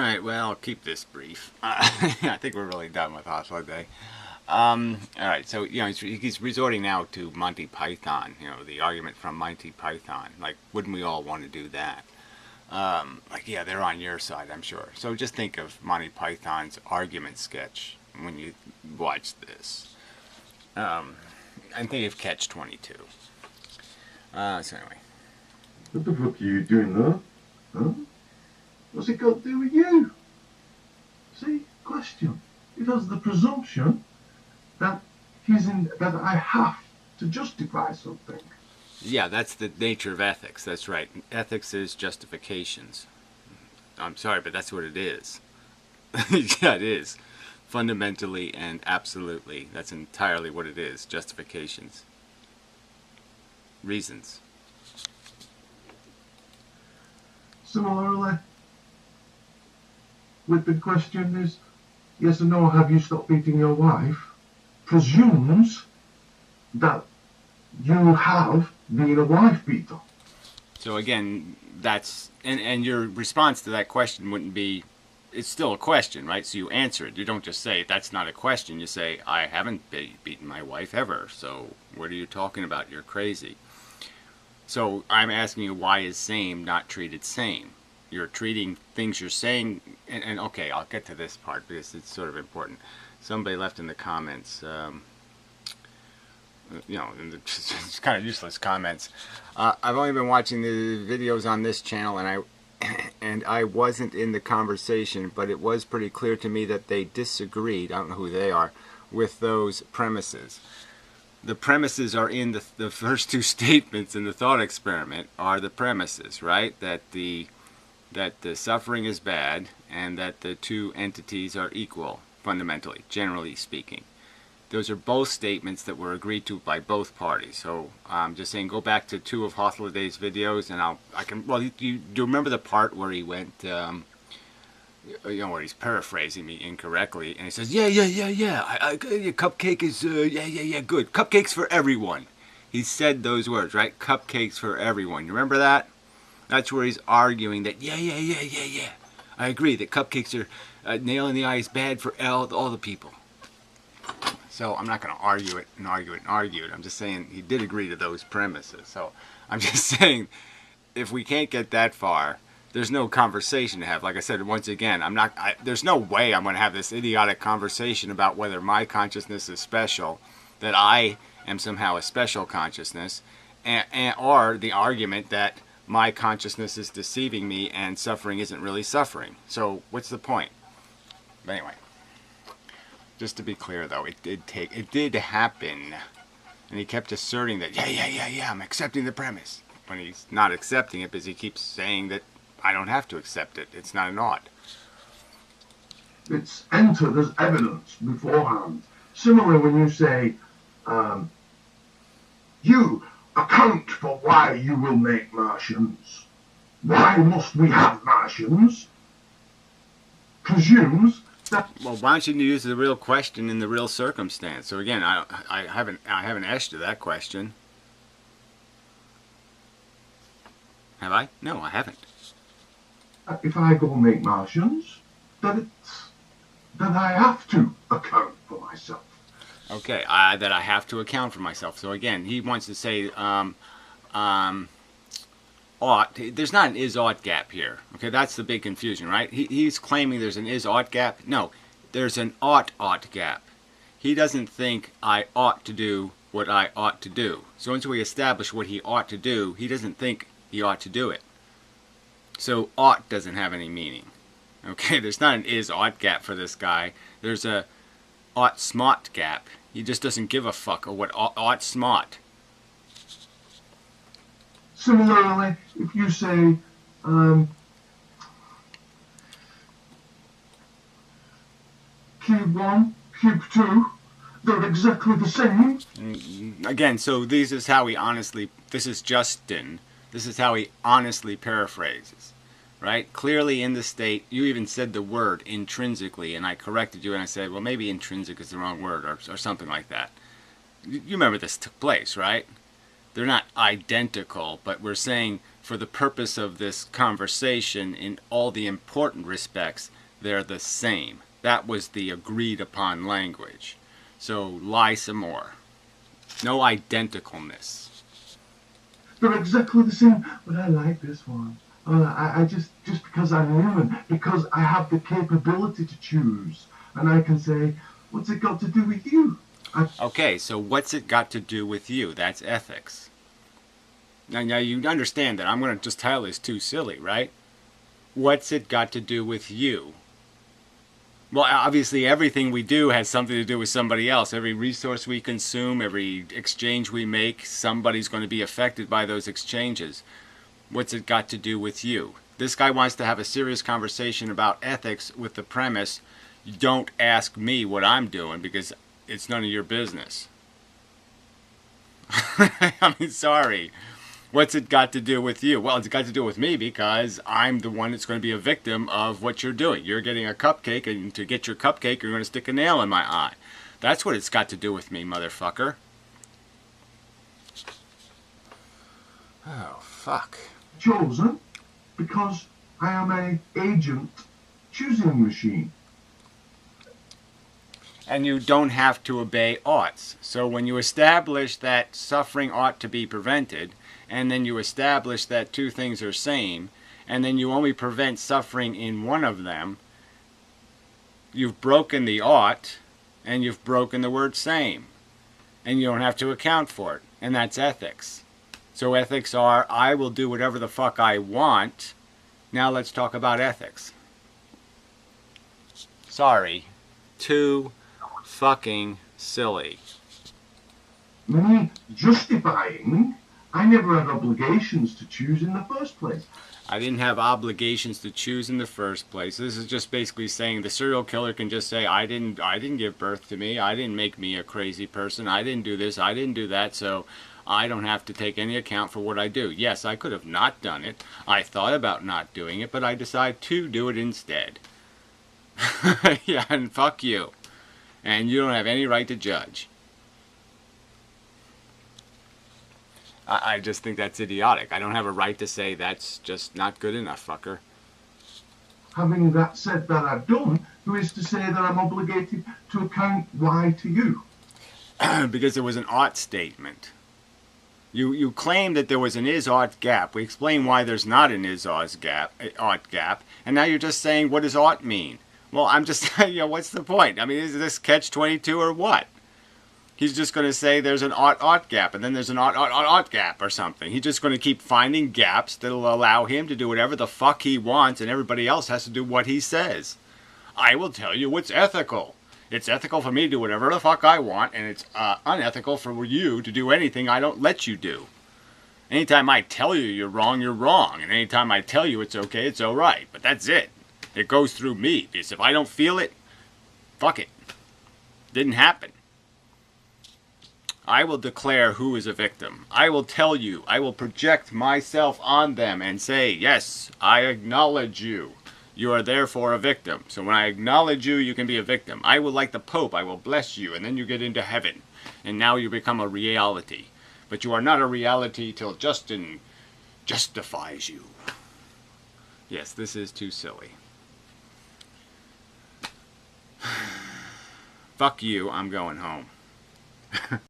Alright, well, I'll keep this brief. I think we're really done with Hythloday. Alright, so, he's resorting now to Monty Python, the argument from Monty Python. Like, wouldn't we all want to do that? Yeah, they're on your side, I'm sure. So just think of Monty Python's argument sketch when you watch this. And think of Catch-22. So anyway. What the fuck are you doing there? Huh? What's it got to do with you? See, question. It has the presumption that that I have to justify something. Yeah, that's the nature of ethics. That's right. Ethics is justifications. I'm sorry, but that's what it is. Yeah, it is. Fundamentally and absolutely. That's entirely what it is. Justifications. Reasons. Similarly, with the question is, yes or no, have you stopped beating your wife, presumes that you have been a wife beater. So again, that's, and your response to that question wouldn't be, it's still a question, right? So you answer it. You don't just say, that's not a question. You say, I haven't beaten my wife ever. So what are you talking about? You're crazy. So I'm asking you, why is same not treated same? You're treating things you're saying, and okay, I'll get to this part because it's sort of important. Somebody left in the comments, it's kind of useless comments. I've only been watching the videos on this channel, and I wasn't in the conversation, but it was pretty clear to me that they disagreed, I don't know who they are, with those premises. The premises are in the first two statements in the thought experiment are the premises, right? That the suffering is bad and that the two entities are equal, fundamentally, generally speaking. Those are both statements that were agreed to by both parties. So I'm just saying, go back to two of Hythloday's videos, and well, you remember the part where he went, where he's paraphrasing me incorrectly, and he says, yeah, cupcake is, good. Cupcakes for everyone. He said those words, right? Cupcakes for everyone. You remember that? That's where he's arguing that, yeah. I agree that cupcakes are, nail in the eye is bad for all the people. So I'm not going to argue it. I'm just saying he did agree to those premises. So I'm just saying, if we can't get that far, there's no conversation to have. Like I said, once again, there's no way I'm going to have this idiotic conversation about whether my consciousness is special, that I am somehow a special consciousness, or the argument that my consciousness is deceiving me and suffering isn't really suffering. So what's the point? But anyway, just to be clear though, it did happen, and he kept asserting that yeah, I'm accepting the premise, when he's not accepting it because he keeps saying that I don't have to accept it. It's not an ought. It's entered as evidence beforehand. Similarly, when you say, you account for why you will make Martians. Why must we have Martians? Presumes that. Well, why don't you use the real question in the real circumstance? So again, I haven't asked you that question. Have I? No, I haven't. If I go make Martians, then I have to account for myself. Okay, that I have to account for myself. So again, he wants to say, ought. There's not an is-ought gap here. Okay, that's the big confusion, right? He's claiming there's an is-ought gap. No, there's an ought gap. He doesn't think I ought to do what I ought to do. So once we establish what he ought to do, he doesn't think he ought to do it. So ought doesn't have any meaning. Okay, there's not an is-ought gap for this guy. There's a ought-smot gap. He just doesn't give a fuck of what ought-smot. Similarly, if you say, cube 1, cube 2, they're exactly the same. Again, so this is how this is Justin, this is how he honestly paraphrases. Right? Clearly in the state, you even said the word intrinsically, and I corrected you and I said, well, maybe intrinsic is the wrong word, or something like that. You remember this took place, right? They're not identical, but we're saying for the purpose of this conversation, in all the important respects, they're the same. That was the agreed upon language. So lie some more. No identicalness. They're exactly the same, but I like this one. I just because I'm human, because I have the capability to choose, and I can say, what's it got to do with you? Okay, so what's it got to do with you? That's ethics. Now you understand that I'm going to just tell this too silly, right? What's it got to do with you? Well, obviously everything we do has something to do with somebody else. Every resource we consume, every exchange we make, somebody's going to be affected by those exchanges. What's it got to do with you? This guy wants to have a serious conversation about ethics with the premise, don't ask me what I'm doing because it's none of your business. I mean, sorry. What's it got to do with you? Well, it's got to do with me because I'm the one that's going to be a victim of what you're doing. You're getting a cupcake, and to get your cupcake, you're going to stick a nail in my eye. That's what it's got to do with me, motherfucker. Oh, fuck. Chosen because I am an agent choosing machine. And you don't have to obey oughts. So when you establish that suffering ought to be prevented, and then you establish that two things are same, and then you only prevent suffering in one of them, you've broken the ought, and you've broken the word same. And you don't have to account for it. And that's ethics. So ethics are, I will do whatever the fuck I want. Now let's talk about ethics. Sorry. Too fucking silly. Me justifying I never had obligations to choose in the first place. I didn't have obligations to choose in the first place. This is just basically saying the serial killer can just say, I didn't give birth to me. I didn't make me a crazy person. I didn't do this. I didn't do that. So I don't have to take any account for what I do. Yes, I could have not done it. I thought about not doing it, but I decided to do it instead. Yeah, and fuck you. And you don't have any right to judge. I just think that's idiotic. I don't have a right to say that's just not good enough, fucker. Having that said that I've done, who is to say that I'm obligated to account why to you? Because there was an ought statement. You claim that there was an is-ought gap. We explain why there's not an is-ought gap, and now you're just saying, what does ought mean? Well, I'm just saying, what's the point? I mean, is this catch-22 or what? He's just going to say there's an ought gap, and then there's an ought gap or something. He's just going to keep finding gaps that'll allow him to do whatever the fuck he wants, and everybody else has to do what he says. I will tell you what's ethical. It's ethical for me to do whatever the fuck I want, and it's unethical for you to do anything I don't let you do. Anytime I tell you you're wrong, and anytime I tell you it's okay, it's alright. But that's it. It goes through me, because if I don't feel it, fuck it. Didn't happen. I will declare who is a victim. I will tell you. I will project myself on them and say, yes, I acknowledge you. You are therefore a victim. So when I acknowledge you, you can be a victim. I will, like the Pope, I will bless you, and then you get into heaven. And now you become a reality. But you are not a reality till Justin justifies you. Yes, this is too silly. Fuck you, I'm going home.